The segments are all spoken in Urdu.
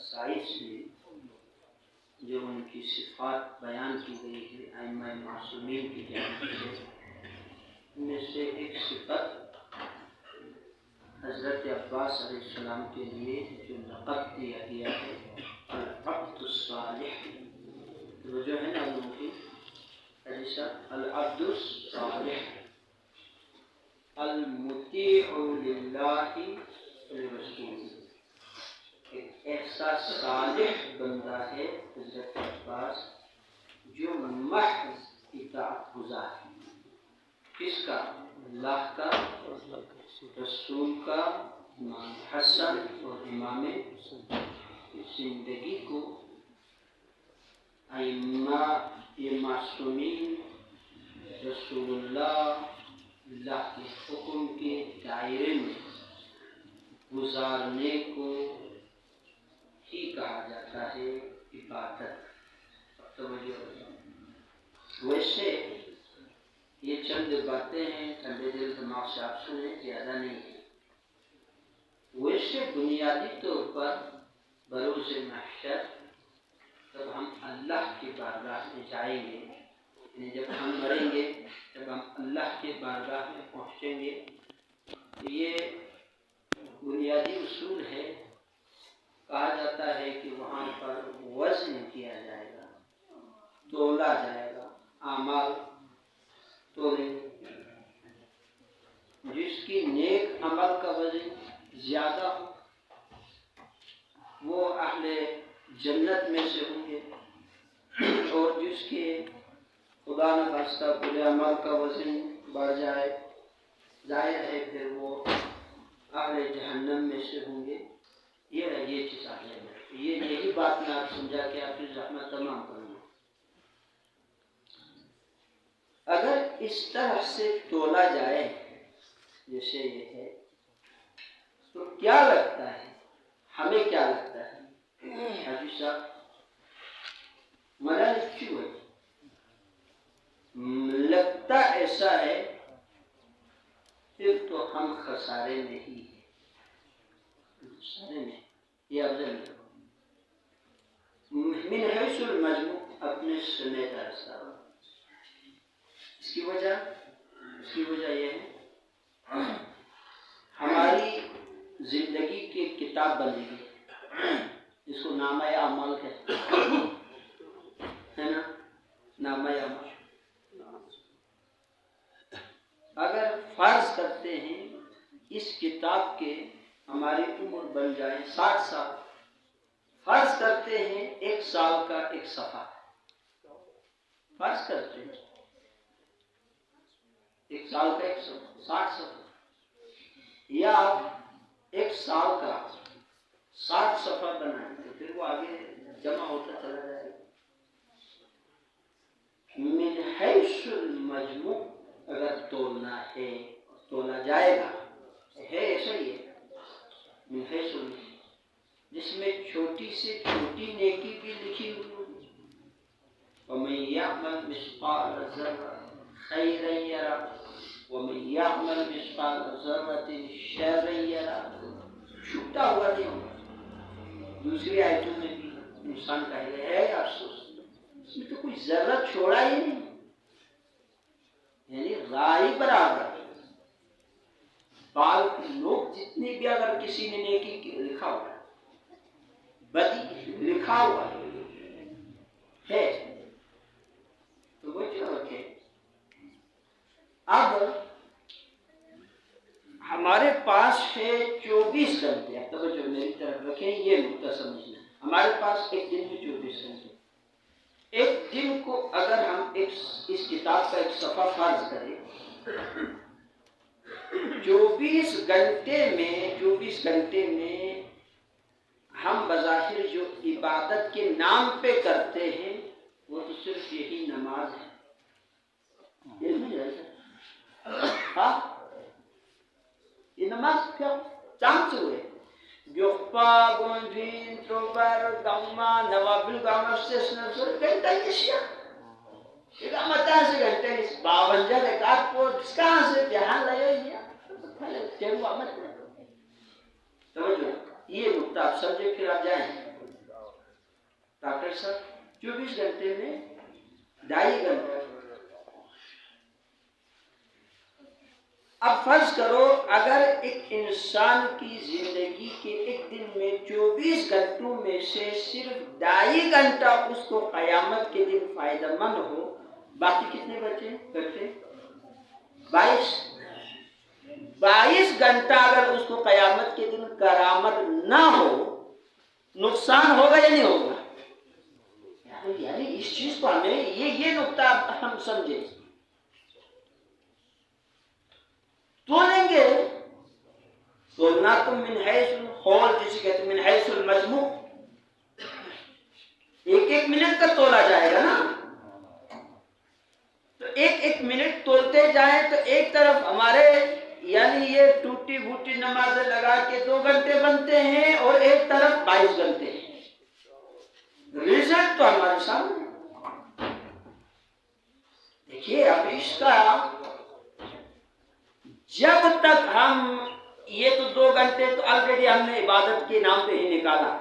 خصائص میں جو ان کی صفات بیان کی گئی ہے ائمہ معصومین کی جانب سے، ان میں سے ایک صفت حضرت عباس علیہ السلام کے لیے جو لقب دیا گیا ہے العبد الصالح، وہ جو ہے نا لوگوں کی ایسا العبد الصالح المطیع للہ ولرسول، ایک ایسا صالح بندہ ہے حضرت عباس جو محض اطاعت گزار ہے، کس کا؟ اللہ کا، رسول کا، امام حسن اور امام زندگی کو ائمہ یہ معصومین رسول اللہ کے حکم کے دائرے میں گزارنے کو ہی کہا جاتا ہے عبادت۔ ویسے یہ چند باتیں ہیں، ٹھنڈے دل دماغ سے آپ سنیں، زیادہ نہیں ہے۔ ویسے بنیادی طور پر بروز محشر جب ہم اللہ کی بارگاہ میں جائیں گے، یعنی جب ہم مریں گے، جب ہم اللہ کی بارگاہ میں پہنچیں گے، یہ بنیادی اصول ہے۔ کہا جاتا ہے کہ وہاں پر وزن کیا جائے گا، تولا جائے گا، اعمال تولے، جس کی نیک عمل کا وزن زیادہ ہو وہ اہل جنت میں سے ہوں گے، اور جس کے خدا نخواستہ برے عمل کا وزن بڑھ جائے، ظاہر ہے پھر وہ اہل جہنم میں سے ہوں گے۔ یہ چیز آ جائے گا، یہی بات میں آپ سمجھا کہ آپ کی زحمت تمام کروں گا۔ اگر اس طرح سے تولا جائے جیسے یہ ہے تو کیا لگتا ہے ہمیں، کیا لگتا ہے حاجی صاحب؟ مدد کیوں ہے؟ لگتا ایسا ہے پھر تو ہم خسارے میں ہی ہیں، خسارے میں یہ افضل ہے۔ من حیث المجموع اپنے سمیت رستا، اس کی وجہ یہ ہے ہماری زندگی کی ایک کتاب بنے گی جس کو نامہ اعمال کہتے ہیں نا، نامہ اعمال۔ اگر فرض کرتے ہیں اس کتاب کے ہماری عمر بن جائے 60 سال، فرض کرتے ہیں 1 سال کا 1 صفحہ، فرض کرتے ہیں 1 سال کا 1 صفحہ 60 صفحہ، یا 1 سال کا 60 صفحہ بنائیں تو پھر وہ آگے جمع ہوتا چلا جائے گا۔ من حیث المجموع اگر تولنا ہے، تولا جائے گا، ہے ایسا ہی ہے من حیث المجموع، جس میں چھوٹی سے چھوٹی نیکی بھی لکھی ہوئی ہوگی، وَمَن يَعْمَلْ مِثْقَالَ ذَرَّةٍ خَيْرًا يَرَهُ وَمَن يَعْمَلْ مِثْقَالَ ذَرَّةٍ شَرًّا يَرَهُ، چھوٹا ہوا نہیں۔ دوسری آیتوں میں بھی انسان کہے گا ہے افسوس، اس میں تو کوئی ذرہ چھوڑا ہی نہیں، یعنی رائی برابر بال کی نوک جتنی بھی اگر کسی نے نیکی کی لکھا ہوا ہے، بدی لکھا ہوا ہے تو وہ کیا رکھے۔ اب ہمارے پاس ہے 24 گھنٹے، اب توجہ میری طرف رکھیں، یہ نقطہ سمجھنا، ہمارے پاس ایک دن میں 24 گھنٹے، ایک دن کو اگر ہم اس کتاب کا 1 صفحہ فرض کریں، 24 گھنٹے میں ہم بظاہر جو عبادت کے نام پہ کرتے ہیں وہ تو صرف یہی نماز ہے، یہ نماز کیا چانس ہوئے گیوپا گونجین تروبر گاما نوابل گاما سے سنسر گھنٹہ کشیا ایک متا سے گھنٹہ اس 52 رکعت کو کہاں سے دھیان لگے گیا تیرو آمد توجہ، یہ نقطہ آپ سمجھے پھر آپ جائیں ڈاکٹر صاحب 24 گھنٹے میں 2.5 گھنٹہ. اب فرض کرو اگر ایک انسان کی زندگی کے ایک دن میں 24 گھنٹوں میں سے صرف 2.5 گھنٹہ اس کو قیامت کے دن فائدہ مند ہو، باقی کتنے بچے گھنٹے؟ 22 گھنٹہ اگر اس کو قیامت کے دن کرامت نہ ہو، نقصان ہوگا یا نہیں ہوگا؟ یعنی اس چیز کو ہمیں یہ نقطہ ہم سمجھیں. تو لیں گے تولنا تم من حیث الخول، جسے کہتے ہیں من حیث المجموع، 1 منٹ کا تولا جائے گا نا. تو 1 منٹ تولتے جائیں تو ایک طرف ہمارے یعنی یہ ٹوٹی بھوٹی نمازیں لگا کے 2 گھنٹے بنتے ہیں اور ایک طرف 22 گھنٹے. رزلٹ تو ہمارے سامنے. دیکھیے اب اس کا جب تک ہم یہ تو 2 گھنٹے تو آلریڈی ہم نے عبادت کے نام پہ ہی نکالا،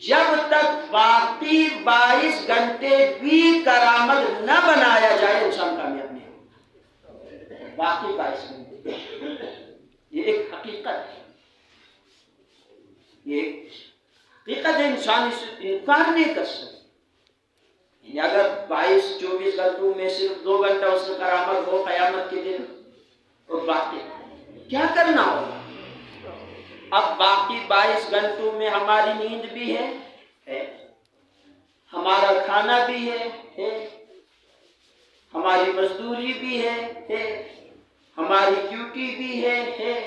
جب تک باقی 22 گھنٹے بھی کرامت نہ بنایا جائے انسان کامیاب نہیں ہوگا. باقی 22 گھنٹے یہ ایک حقیقت ہے، یہ ایک حقیقت ہے، انسان اس انکار نہیں کر سکتا. اگر 24 گھنٹوں میں صرف 2 گھنٹہ اس میں کرامت ہو قیامت کے دن، اور باقی کیا کرنا ہوگا؟ اب باقی 22 گھنٹوں میں ہماری نیند بھی ہے، ہمارا کھانا بھی ہے، ہماری مزدوری بھی ہے، ہماری ڈیوٹی بھی ہے،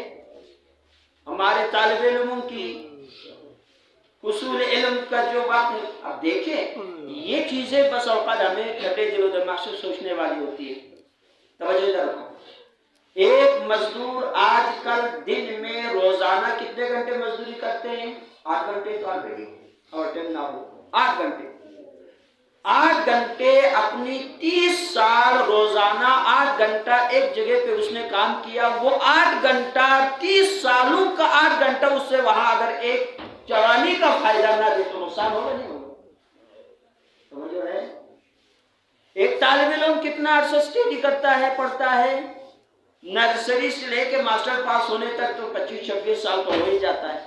ہمارے طالب علموں کی حصول علم کا جو وقت ہے. اب دیکھیں یہ چیزیں بس اوقات ہمیں کھٹے دل و دماغ سے سوچنے والی ہوتی ہے. توجہ رکھو، ایک مزدور آج کل دن میں روزانہ کتنے گھنٹے مزدوری کرتے ہیں؟ 8 گھنٹے تو آلریڈی اور ٹائم نہ ہو 8 گھنٹے. 8 گھنٹے اپنی 30 سال روزانہ 8 گھنٹہ ایک جگہ پہ اس نے کام کیا. وہ 8 گھنٹہ 30 سالوں کا 8 گھنٹہ اس سے وہاں اگر ایک جوانی کا فائدہ نہ دے تو نقصان ہوگا نہیں ہوگا؟ سمجھ رہے ہیں؟ ایک طالب علم کتنا عرصہ اسٹڈی کرتا ہے، پڑھتا ہے، نرسری سے لے کے ماسٹر پاس ہونے تک تو 25-26 سال تو ہو ہی جاتا ہے.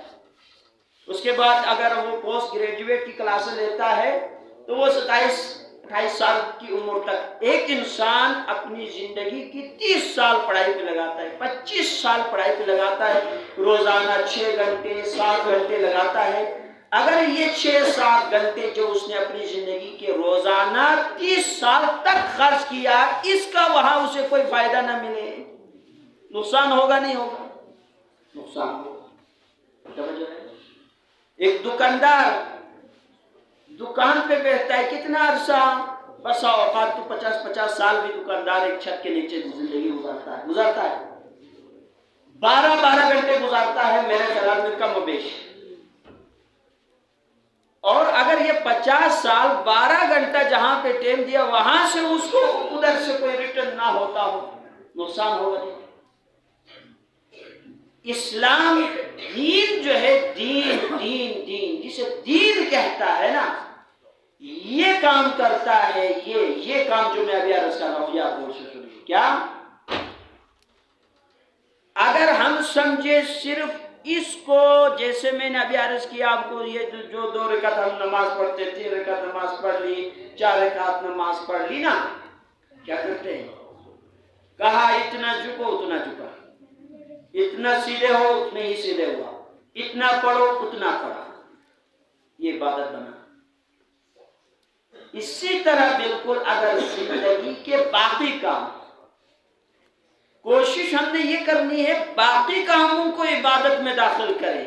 اس کے بعد اگر وہ پوسٹ گریجویٹ کی کلاسیں لیتا ہے تو وہ 27-28 سال کی عمر تک. ایک انسان اپنی زندگی کی 30 سال پڑھائی پہ لگاتا ہے، 25 سال پڑھائی پہ لگاتا ہے، روزانہ 6 گھنٹے 7 گھنٹے لگاتا ہے. اگر یہ 6-7 گھنٹے جو اس نے اپنی زندگی کے روزانہ 30 سال تک خرچ کیا، اس کا وہاں اسے کوئی فائدہ نہ ملے، نقصان ہوگا نہیں ہوگا؟ نقصان ہوگا. ایک دکاندار دکان پہ بیٹھتا ہے کتنا عرصہ؟ بس اوقات تو 50 سال بھی دکاندار ایک چھت کے نیچے زندگی گزارتا ہے 12 گھنٹے گزارتا ہے میرے خیال میں کم و بیش. اور اگر یہ 50 سال 12 گھنٹہ جہاں پہ ٹائم دیا وہاں سے اس کو ادھر سے کوئی ریٹرن نہ ہوتا ہو، نقصان ہوگا نہیں؟ اسلام دین جو ہے دین جسے دین کہتا ہے نا، یہ کام کرتا ہے. یہ کام جو میں ابھی عرض کر رہا ہوں یہ آپ غور سے سنیے. کیا اگر ہم سمجھے صرف اس کو، جیسے میں نے ابھی عرض کیا آپ کو، یہ جو 2 رکعت ہم نماز پڑھتے، 3 رکعت نماز پڑھ لی، 4 رکعت نماز پڑھ لی نا، کیا کرتے ہیں؟ کہا اتنا جھکو اتنا جھکا، اتنا سیدھے ہو اتنے ہی سیدھے ہوا، اتنا پڑھو اتنا پڑھا، یہ عبادت بنا. اسی طرح بالکل اگر زندگی کے باقی کام، کوشش ہم نے یہ کرنی ہے باقی کاموں کو عبادت میں داخل کریں.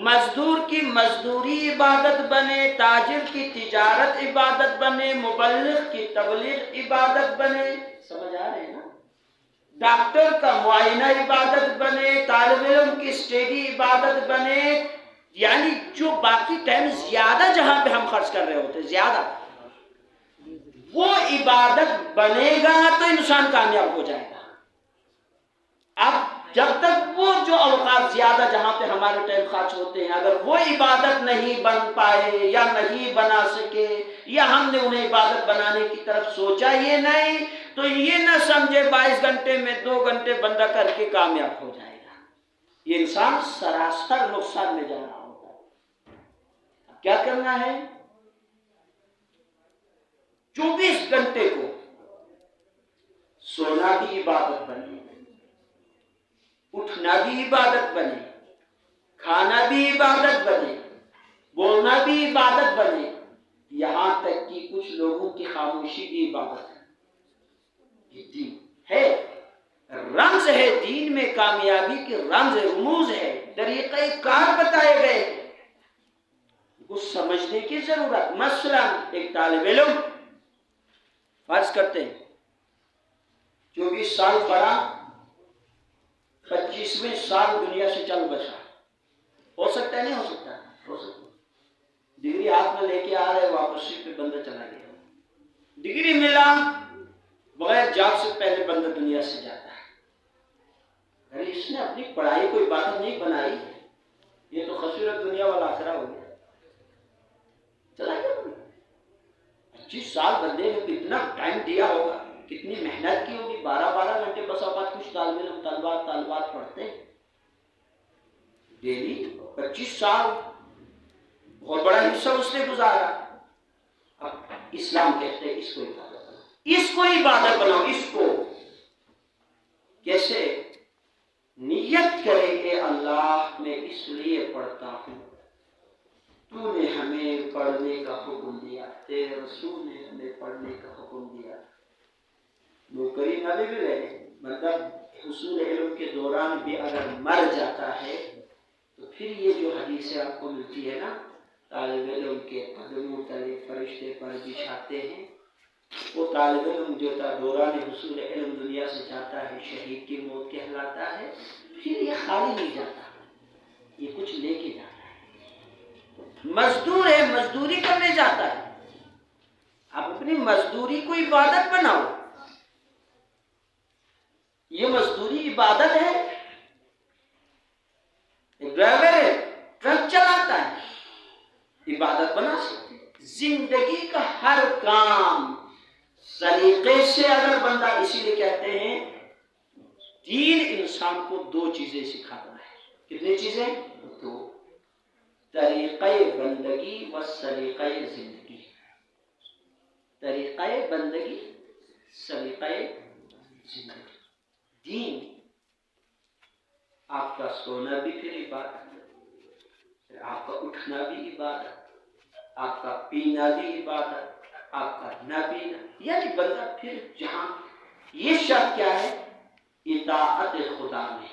مزدور کی مزدوری عبادت بنے، تاجر کی تجارت عبادت بنے، مبلغ کی تبلیغ عبادت بنے. سمجھ آ رہے ہیں نا؟ ڈاکٹر کا معائنہ عبادت بنے، طالب علم کی اسٹڈی عبادت بنے. یعنی جو باقی ٹائم زیادہ جہاں پہ ہم خرچ کر رہے ہوتے زیادہ، وہ عبادت بنے گا تو انسان کامیاب ہو جائے گا. اب جب تک وہ جو اوقات زیادہ جہاں پہ ہمارے ٹائم خرچ ہوتے ہیں اگر وہ عبادت نہیں بن پائے یا نہیں بنا سکے یا ہم نے انہیں عبادت بنانے کی طرف سوچا یہ نہیں تو یہ نہ سمجھے 22 گھنٹے میں 2 گھنٹے بندہ کر کے کامیاب ہو جائے گا. یہ انسان سراسر نقصان میں جا رہا ہوتا ہے. کیا کرنا ہے؟ 24 گھنٹے کو سونا بھی عبادت بنے, اٹھنا بھی عبادت بنے, کھانا بھی عبادت بنے, بولنا بھی عبادت بنے, یہاں تک کہ کچھ لوگوں کی خاموشی بھی عبادت ہے. یہ دین ہے, رمز ہے دین میں کامیابی کے رمز رموز ہے, طریقہ کار بتائے گئے ہیں, کچھ سمجھنے کی ضرورت. مثلا ایک طالب علم فرض کرتے ہیں 24 سال پڑھا, 25ویں سال دنیا سے چل بسا. ہو سکتا ہے نہیں ہو سکتا؟ ہو سکتا. ڈگری ہاتھ میں لے کے آ رہے واپسی پہ بندہ چلا گیا. ڈگری ملا بغیر جاب سے پہلے بندہ دنیا سے جاتا ہے. ارے اس نے اپنی پڑھائی کو عبادت نہیں بنائی, یہ تو خسرت دنیا والا آخرہ ہو گیا, چلا گیا. 25 سال بندے نے کتنا ٹائم دیا ہوگا, کتنی محنت کی ہوگی. 12 گھنٹے بس اوقات کچھ طالب علم طالبات پڑھتے ہیں ڈیلی. 25 سال بہت بڑا حصہ اس نے گزارا. اب اسلام کہتے ہیں اس کو عبادت بناؤ, اس کو عبادت بناؤ. اس کو کیسے؟ نیت کرے کہ اللہ میں اس لیے پڑھتا ہوں, تو نے ہمیں پڑھنے کا حکم دیا, تیرے رسول نے ہمیں پڑھنے کا حکم دیا. نوکری نہ بھی ملے, مطلب حصول علم کے دوران بھی اگر مر جاتا ہے تو پھر یہ جو حدیثیں آپ کو ملتی ہے نا, طالب علم کے قدموں تلے فرشتے پر بچھاتے ہیں, وہ طالب علم جو تھا دوران حصول علم دنیا سے جاتا ہے شہید کی موت کہلاتا ہے. پھر یہ خالی نہیں جاتا, یہ کچھ لے کے جاتا ہے. مزدور ہے, مزدوری کرنے جاتا ہے. آپ اپنی مزدوری کو عبادت بناؤ. یہ مزدوری عبادت ہے. ایک ڈرائیور ہے, ٹرک چلاتا ہے, عبادت بنا سکتے. زندگی کا ہر کام سلیقے سے اگر بندہ, اسی لیے کہتے ہیں دین انسان کو 2 چیزیں سکھاتا ہے. کتنی چیزیں؟ 2. طریقہ بندگی و سلیقہ زندگی. طریقہ بندگی, سلیقہ زندگی. دین آپ کا سونا بھی پھر عبادت, آپ کا اٹھنا بھی عبادت, آپ کا پینا بھی عبادت, آپ کا نہ پینا. یعنی بندہ پھر جہاں یہ شرط کیا ہے؟ اطاعت خدا میں.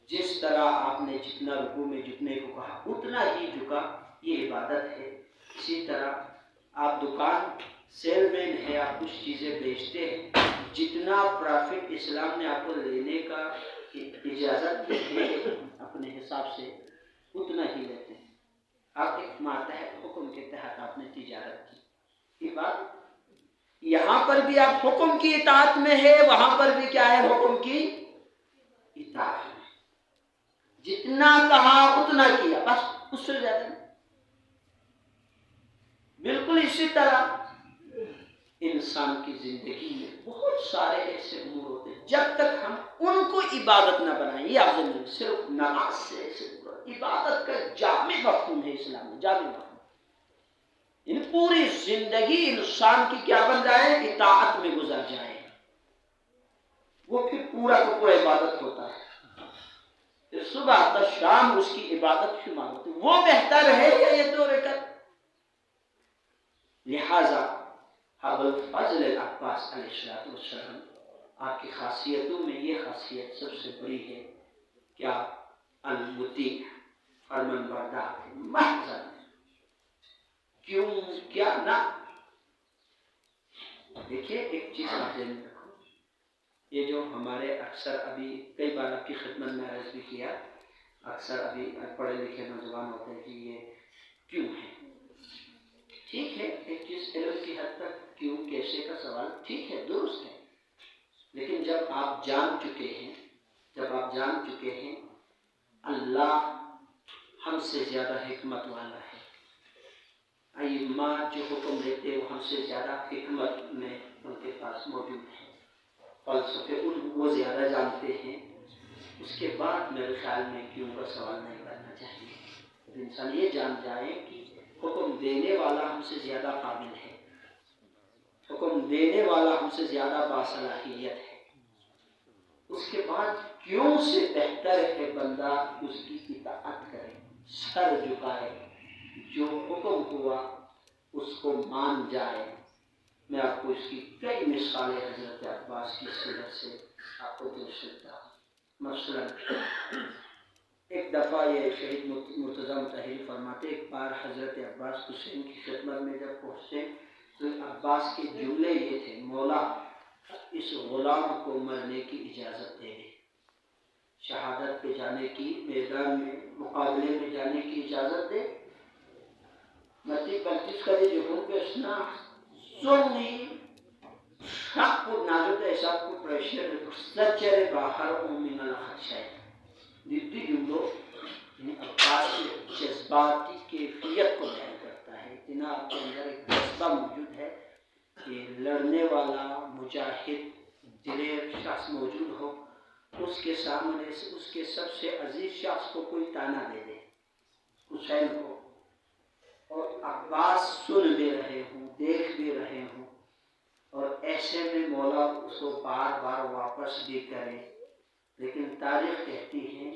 جس طرح آپ نے جتنا رکوع میں جھکنے کو کہا اتنا ہی جھکا, یہ عبادت ہے. اسی طرح آپ دکان سیل مین ہے, آپ کچھ چیزیں بیچتے ہیں, جتنا پرافٹ اسلام نے آپ کو لینے کا اجازت دی ہے اپنے حساب سے اتنا ہی لیتے ہیں. آپ ایک ماتحت حکم کے تحت آپ نے تجارت کی. یہ بات یہاں پر بھی آپ حکم کی اطاعت میں ہے, وہاں پر بھی کیا ہے؟ حکم کی اطاعت میں. جتنا کہا اتنا کیا, بس اس سے زیادہ نہیں. بالکل اسی طرح انسان کی زندگی میں بہت سارے ایسے امور ہوتے ہیں جب تک ہم ان کو عبادت نہ بنائیں. یہ آپ زندگی صرف نماز سے عبادت کا جامع مفہوم ہے اسلام میں, جامع مفہوم. ان پوری زندگی انسان کی کیا بن جائے؟ اطاعت میں گزر جائے, وہ پھر پورا کا پورا عبادت ہوتا ہے. پھر صبح تا شام اس کی عبادت شمار ہوتی ہے. وہ بہتر ہے یا یہ 2 رکعت؟ لہذا ابو الفضل العباس علیہ السلام آپ کی خاصیتوں میں یہ خاصیت سب سے بڑی ہے, کیا؟ المطیع, فرمان بردار, محض. کیوں کیا نہ؟ دیکھیے ایک چیز آپ ذہن میں رکھو, یہ جو ہمارے اکثر ابھی کئی بار آپ کی خدمت میں عرض بھی کیا, اکثر ابھی پڑھے لکھے نوجوان ہوتے ہیں کہ یہ کیوں ہے. ٹھیک ہے, ایک چیز علم کی حد تک کیوں کیسے کا سوال ٹھیک ہے, درست ہے, لیکن جب آپ جان چکے ہیں اللہ ہم سے زیادہ حکمت والا ہے، ائمہ جو حکم دیتے ہیں وہ ہم سے زیادہ حکمت میں ان کے پاس موجود ہے، فلسفے وہ زیادہ جانتے ہیں، اس کے بعد میرے خیال میں کیوں کا سوال نہیں کرنا چاہیے۔ انسان یہ جان جائے کہ حکم دینے والا ہم سے زیادہ قابل ہے، حکم دینے والا ہم سے زیادہ باصلاحیت ہے، اس کے بعد کیوں سے بہتر ہے بندہ اس کی اطاعت کرے، سر جھکائے، جو حکم ہوا اس کو مان جائے۔ میں آپ کو اس کی کئی مثالیں حضرت عباس کی سیرت سے آپ کو دے سکتا ہوں۔ مثلا ایک دفعہ یہ شہید مرتضیٰ مطہری فرماتے، ایک بار حضرت عباس حسین کی خدمت میں جب پہنچے تو عباس کے جملے یہ تھے، مولا اس غلام کو مرنے کی اجازت دے دے، شہادت پہ جانے کی، میدان میں مقابلے میں جانے کی اجازت دے۔ بلکہ کا جو حکم اسنا سونی حق کو نازک ایسا کو پریشر سچرے باہر من الخدشہ دیدی جملوں یعنی عباس کے جذبات کی کیفیت کو بیان کرتا ہے، اتنا آپ کے اندر ایک جذبہ موجود ہے کہ لڑنے والا مجاہد دلیر شخص موجود ہو، اس کے سامنے اس کے سب سے عزیز شخص کو کوئی تانا دے دے، حسین کو، اور عباس سن بھی رہے ہوں، دیکھ بھی رہے ہوں، اور ایسے میں مولا اس کو بار بار واپس بھی کرے، لیکن تاریخ کہتی ہے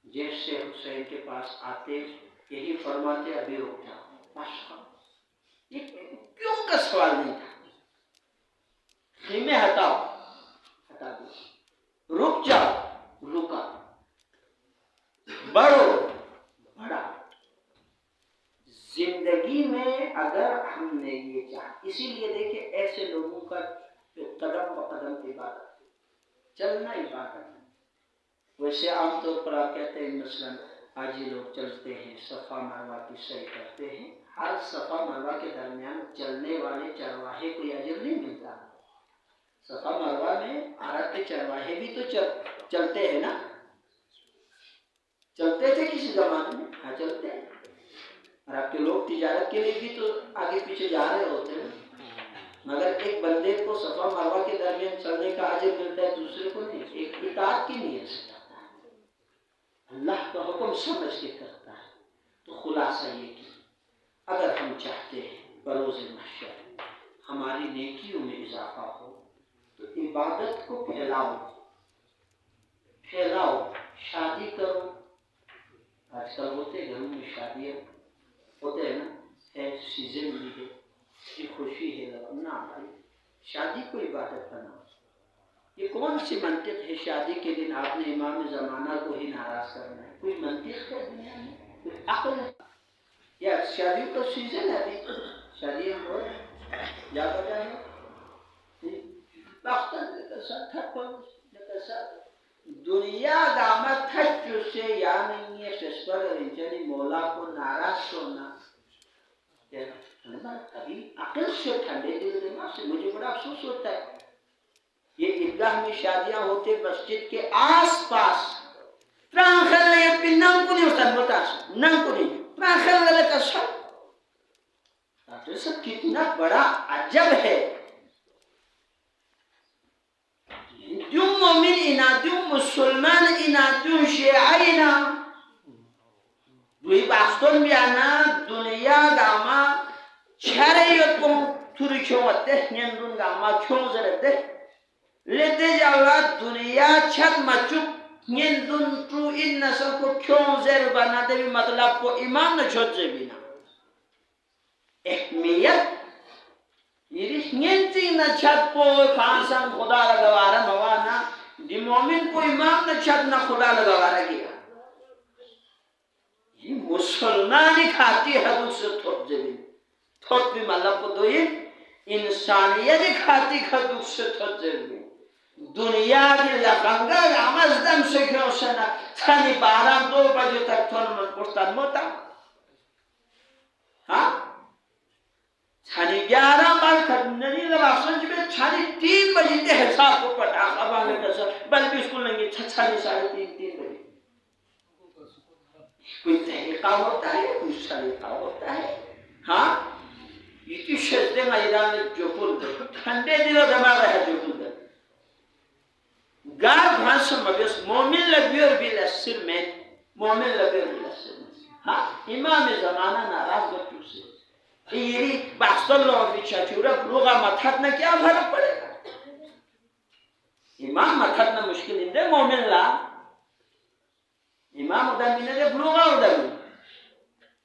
جیسے حسین کے پاس آتے یہی فرماتے ابھی رک جاؤ، یہ کیوں کا سوال نہیں تھا، خیمے ہٹاؤ، ہٹا دو، رک جاؤ، رکا، بڑھو، بڑھا۔ زندگی میں اگر ہم نے یہ چاہا، اسی لیے دیکھیں ایسے لوگوں کا جو قدم بقدم عبادت، چلنا عبادت۔ ویسے عام طور پر آپ کہتے ہیں مثلا حاجی لوگ چلتے ہیں، صفا مروہ کی سعی کرتے ہیں، ہر صفا مروہ کے درمیان چلنے والے چرواہے کو اجر نہیں ملتا۔ صفا مروہ میں عرب کے چرواہے بھی تو چلتے ہیں نا، چلتے تھے کسی زمانے میں، ہاں چلتے ہیں، عرب کے لوگ تجارت کے لیے بھی تو آگے پیچھے جا رہے ہوتے ہیں، مگر ایک بندے کو صفا مروہ کے درمیان چلنے کا اجر ملتا ہے، دوسرے کو نہیں، ایک اطاعت کی نیت سے کرتا ہے، اللہ کا حکم سمجھ کے کرتا ہے۔ تو خلاصہ یہ کہ اگر ہم چاہتے ہیں بروز محشر ہماری نیکیوں میں اضافہ ہو تو عبادت کو پھیلاؤ، شادی کرو، آج کل ہوتے گھروں میں شادیاں ہوتے ہیں نا، ہے سیزن بھی ہے، یہ خوشی ہے، نہ بھائی شادی کو عبادت بناؤ۔ یہ کون سی منطق ہے شادی کے دن آپ نے امام زمانہ کو ہی ناراض کرنا ہے؟ کوئی منطق ہے دنیا میں؟ کوئی عقل ہے؟ یا شادی کا سیزن ہے، ابھی شادیاں ہو رہی ہیں، یا بجا ہے دنیا دامت تھچو سے یا نہیں ہے ششپر رنچنی مولا کو ناراض کرنا، ابھی عقل سے ٹھنڈے دل دماغ سے مجھے بڑا افسوس ہوتا ہے، یہ عیدگاہ میں شادیاں ہوتے مسجد کے آس پاس سب کتنا بڑا عجب ہے، دیوں مومن اینا دیوں مسلمان اینا دیوں شیعینا دوی باستون بیانا دنیا گاما چھریت کو توری چھومتے نیندون گاما چھوم زرده لیتے جاولا دنیا چھت مچوب نیندون تو این نسل کو چھوم زر بنا دے بھی مطلب کو ایمان نہ چھوٹ زر بینا احمیت یہ نینتی نہ چھت کو خانسان خدا لگوارا موانا دی مومن کو امام نہ چھت نہ خدا لگوارا گیا، یہ مسلمانی کھاتی حدود سے تھوٹ زمین تھوٹ بھی مطلب کو دوئی انسانیت کھاتی حدود سے تھوٹ زمین دنیا کی لفنگا آمزدم سے کیوں سنا تھانی 12 بجے تک تھون من پرستان موتا ہاں تھانی 11 بار کھڑنی لباسن جبے چھانی 3 بجے تے حساب کو پٹا خبانے کا سر بل بھی اسکول لیں گے چھانی 3:30 بجے کوئی طریقہ ہوتا ہے کوئی سلیقہ ہوتا ہے ہاں یہ کی شدیں ایران جو کل دے ٹھنڈے دنوں دماغ ہے جو کل دے گار بھانس مبیس مومن لبیر بیل سر میں مومن لبیر بیل سر میں ہاں امام زمانہ ناراض بچوں سے یہ بحث اللہ فی چاچورہ لوگا متحد نہ کیا فرق پڑے گا امام متحد نہ مشکل اندے مومن لا امام ادامینه ده بلوغا ادامینه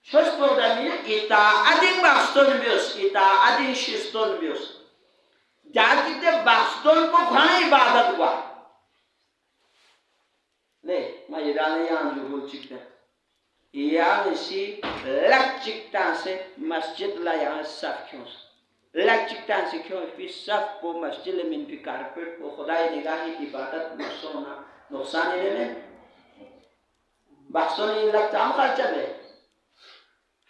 شست ادامینه اطاعت باستون بیوس اطاعت شستون بیوس جاتی ده باستون کو کھانا عبادت ہوا لے میں یہ ڈالے یہاں جو بول چکتا یہاں اسی لگ چکتا سے مسجد لا یہاں صف کیوں لگ چکتا سے کیوں پی صف کو مسجد من پی کارپیٹ کو خدای نگاہی عبادت نقصان لینے بحثون این لگ تام خرچہ بے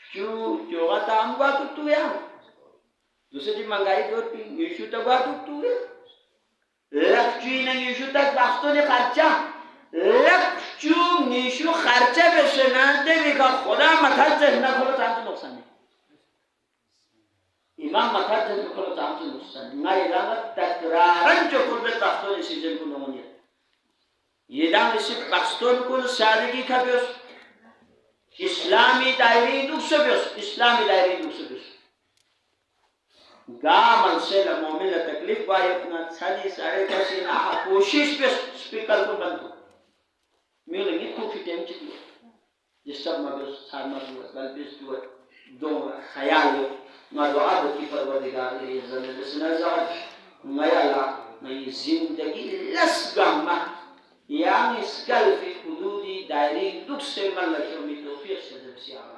چوغا تام گوا تو یا دوسرے دی منگائی دور پی نیشو تا گوا تو یا لگ چوئی نا نیشو تا بحثون خرچہ لگ چو نیشو خرچہ بے سنانتے بھی کہ خدا مدھر جہنا کھولو تام تو نقصان ہے امام مدھر جہنا کھولو تام تو نقصان ہے نا ادامت تکرارن جو قربت بحثون سیزن کو نمونی یہ دام اسی بحثون کو سادگی کا بیوس اسلامی دائری دوسرے بیوس اسلامی دائری دوسرے بیوس گا منسل مومن تکلیف بائی اپنا چھالی سارے کسی ناہا کوشش بیوس سپیکر کو بندو میو لگی خوفی ٹیم چکی جس سب مبیوس چھار مبیوس بل بیس دوئے دو خیال ما دعا دکی پروردگار یہ زمین بسنا زہر میالا میں زندگی لسگم يعني اسكال في حدود دائرين دوك سيما لك يومي توفيق سيدة بسيارة